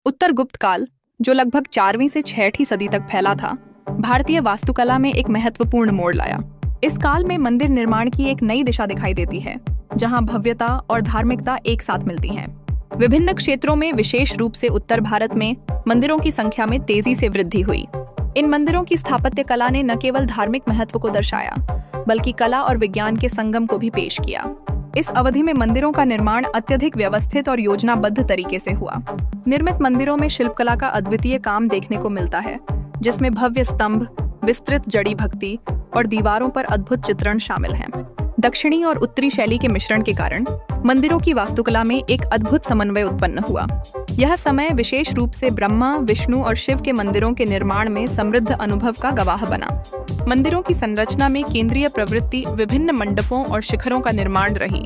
उत्तर गुप्त काल, जो लगभग 4वीं से 6ठी सदी तक फैला था, भारतीय वास्तुकला में एक महत्वपूर्ण मोड़ लाया। इस काल में मंदिर निर्माण की एक नई दिशा दिखाई देती है, जहां भव्यता और धार्मिकता एक साथ मिलती हैं। विभिन्न क्षेत्रों में, विशेष रूप से उत्तर भारत में, मंदिरों की संख्या में तेजी से वृद्धि हुई। इन मंदिरों की स्थापत्य कला ने न केवल धार्मिक महत्व को दर्शाया, बल्कि कला और विज्ञान के संगम को भी पेश किया। इस अवधि में मंदिरों का निर्माण अत्यधिक व्यवस्थित और योजनाबद्ध तरीके से हुआ। निर्मित मंदिरों में शिल्पकला का अद्वितीय काम देखने को मिलता है, जिसमें भव्य स्तंभ, विस्तृत जड़ी भक्ति और दीवारों पर अद्भुत चित्रण शामिल हैं। दक्षिणी और उत्तरी शैली के मिश्रण के कारण मंदिरों की वास्तुकला में एक अद्भुत समन्वय उत्पन्न हुआ। यह समय विशेष रूप से ब्रह्मा, विष्णु और शिव के मंदिरों के निर्माण में समृद्ध अनुभव का गवाह बना। मंदिरों की संरचना में केंद्रीय प्रवृत्ति विभिन्न मंडपों और शिखरों का निर्माण रही।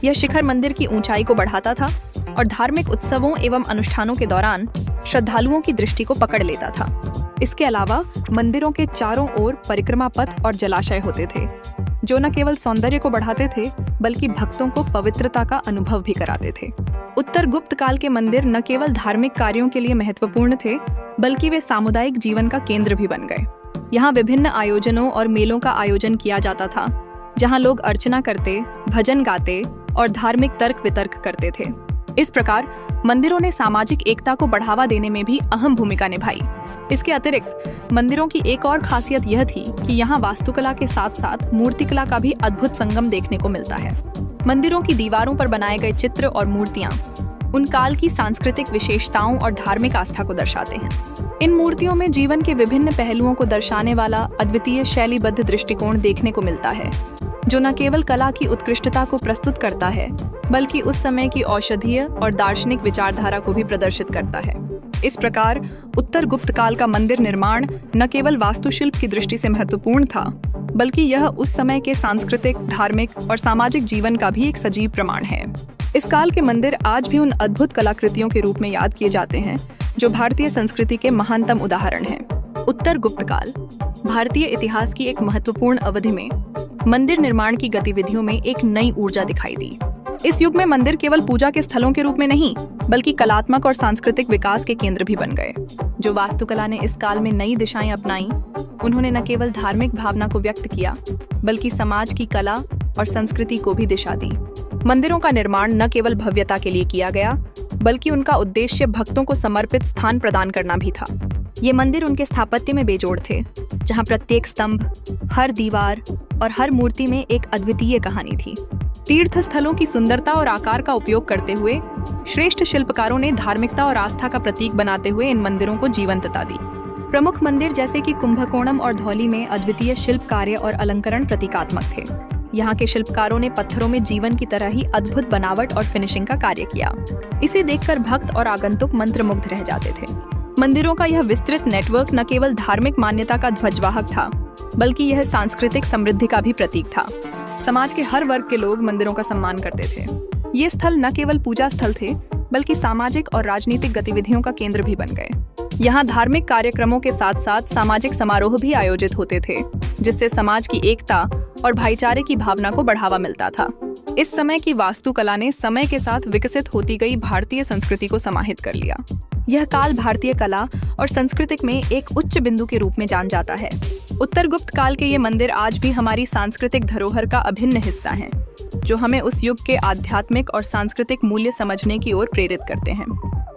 यह शिखर मंदिर की ऊंचाई को बढ़ाता था और धार्मिक उत्सवों एवं अनुष्ठानों के दौरान श्रद्धालुओं की दृष्टि को पकड़ लेता था। इसके अलावा मंदिरों के चारों ओर परिक्रमा पथ और जलाशय होते थे, जो न केवल सौंदर्य को बढ़ाते थे, बल्कि भक्तों को पवित्रता का अनुभव भी कराते थे। उत्तर गुप्त काल के मंदिर न केवल धार्मिक कार्यों के लिए महत्वपूर्ण थे, बल्कि वे सामुदायिक जीवन का केंद्र भी बन गए। यहाँ विभिन्न आयोजनों और मेलों का आयोजन किया जाता था, जहाँ लोग अर्चना करते, भजन गाते और धार्मिक तर्क वितर्क करते थे। इस प्रकार मंदिरों ने सामाजिक एकता को बढ़ावा देने में भी अहम भूमिका निभाई। इसके अतिरिक्त मंदिरों की एक और खासियत यह थी कि यहाँ वास्तुकला के साथ साथ मूर्तिकला का भी अद्भुत संगम देखने को मिलता है। मंदिरों की दीवारों पर बनाए गए चित्र और मूर्तियां उन काल की सांस्कृतिक विशेषताओं और धार्मिक आस्था को दर्शाते हैं। इन मूर्तियों में जीवन के विभिन्न पहलुओं को दर्शाने वाला अद्वितीय शैलीबद्ध दृष्टिकोण देखने को मिलता है, जो न केवल कला की उत्कृष्टता को प्रस्तुत करता है, बल्कि उस समय की औषधीय और दार्शनिक विचारधारा को भी प्रदर्शित करता है। इस प्रकार उत्तर गुप्त काल का मंदिर निर्माण न केवल वास्तुशिल्प की दृष्टि से महत्वपूर्ण था, बल्कि यह उस समय के सांस्कृतिक, धार्मिक और सामाजिक जीवन का भी एक सजीव प्रमाण है। इस काल के मंदिर आज भी उन अद्भुत कलाकृतियों के रूप में याद किए जाते हैं, जो भारतीय संस्कृति के महानतम उदाहरण हैं। उत्तर गुप्त काल भारतीय इतिहास की एक महत्वपूर्ण अवधि में मंदिर निर्माण की गतिविधियों में एक नई ऊर्जा दिखाई दी। इस युग में मंदिर केवल पूजा के स्थलों के रूप में नहीं, बल्कि कलात्मक और सांस्कृतिक विकास के केंद्र भी बन गए। जो वास्तुकला ने इस काल में नई दिशाएं अपनाई, उन्होंने न केवल धार्मिक भावना को व्यक्त किया, बल्कि समाज की कला और संस्कृति को भी दिशा दी। मंदिरों का निर्माण न केवल भव्यता के लिए किया गया, बल्कि उनका उद्देश्य भक्तों को समर्पित स्थान प्रदान करना भी था। ये मंदिर उनके स्थापत्य में बेजोड़ थे, जहाँ प्रत्येक स्तंभ, हर दीवार और हर मूर्ति में एक अद्वितीय कहानी थी। तीर्थ स्थलों की सुंदरता और आकार का उपयोग करते हुए श्रेष्ठ शिल्पकारों ने धार्मिकता और आस्था का प्रतीक बनाते हुए इन मंदिरों को जीवंतता दी। प्रमुख मंदिर जैसे कि कुंभकोणम और धौली में अद्वितीय शिल्प कार्य और अलंकरण प्रतीकात्मक थे। यहाँ के शिल्पकारों ने पत्थरों में जीवन की तरह ही अद्भुत बनावट और फिनिशिंग का कार्य किया। इसे देखकर भक्त और आगंतुक मंत्रमुग्ध रह जाते थे। मंदिरों का यह विस्तृत नेटवर्क न केवल धार्मिक मान्यता का ध्वजवाहक था, बल्कि यह सांस्कृतिक समृद्धि का भी प्रतीक था। समाज के हर वर्ग के लोग मंदिरों का सम्मान करते थे। ये स्थल न केवल पूजा स्थल थे, बल्कि सामाजिक और राजनीतिक गतिविधियों का केंद्र भी बन गए। यहाँ धार्मिक कार्यक्रमों के साथ साथ सामाजिक समारोह भी आयोजित होते थे, जिससे समाज की एकता और भाईचारे की भावना को बढ़ावा मिलता था। इस समय की वास्तुकला ने समय के साथ विकसित होती गई भारतीय संस्कृति को समाहित कर लिया। यह काल भारतीय कला और संस्कृति में एक उच्च बिंदु के रूप में जान जाता है। उत्तर गुप्त काल के ये मंदिर आज भी हमारी सांस्कृतिक धरोहर का अभिन्न हिस्सा हैं, जो हमें उस युग के आध्यात्मिक और सांस्कृतिक मूल्य समझने की ओर प्रेरित करते हैं।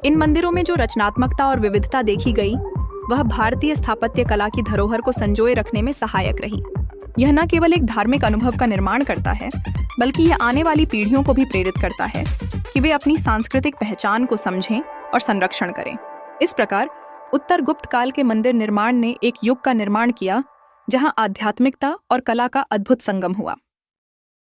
इन मंदिरों में जो रचनात्मकता और विविधता देखी गई, वह भारतीय स्थापत्य कला की धरोहर को संजोए रखने में सहायक रही। यह न केवल एक धार्मिक अनुभव का निर्माण करता है, बल्कि यह आने वाली पीढ़ियों को भी प्रेरित करता है कि वे अपनी सांस्कृतिक पहचान को समझें और संरक्षण करें। इस प्रकार उत्तर गुप्त काल के मंदिर निर्माण ने एक युग का निर्माण किया, जहां आध्यात्मिकता और कला का अद्भुत संगम हुआ।